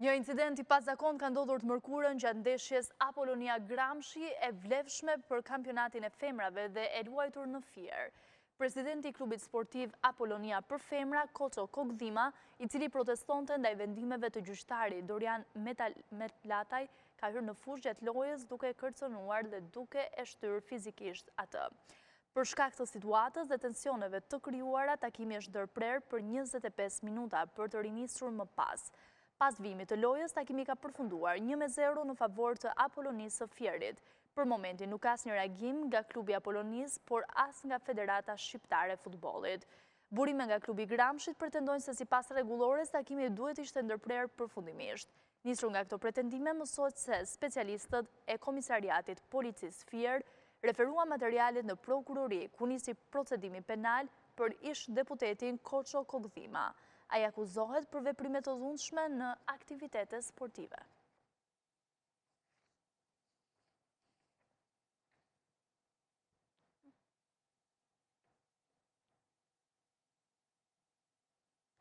Një incident i pazakon ka ndodhur të mërkurën gjatë ndeshjes Apollonia Gramsci e vlefshme për kampionatin e femrave dhe e luajtur në Fier. Presidenti i klubit sportiv Apollonia për femra, Koço Kogdhima, i cili protestonte ndaj vendimeve të gjyqtarit Dorian Metlataj, ka hyrë në fushë gjatë lojës duke kërcënuar dhe duke e shtyrë fizikisht atë. Për shkak të situatës dhe tensioneve të krijuara, takimi është ndërprer për 25 minuta për të rinisur më pas. Pas vimit të lojës, takimi ka përfunduar 1-0 në favor të Apollonisë së Fierit. Për momentin nuk ka asnjë reagim nga klubi Apollonisë, por as nga Federata Shqiptare e Futbollit. Burime nga klubi Gramscit pretendojnë se sipas rregullores takimi duhet ishte ndërprer përfundimisht. Nisur nga këto pretendime, mësohet se specialistët e Komisariatit Policisë Fier referuan materialet në prokurori, ku nisi procedimi penal për ish deputetin Koço Kogdhima. Ai akuzohet për veprime të dhunshme në aktivitete sportive.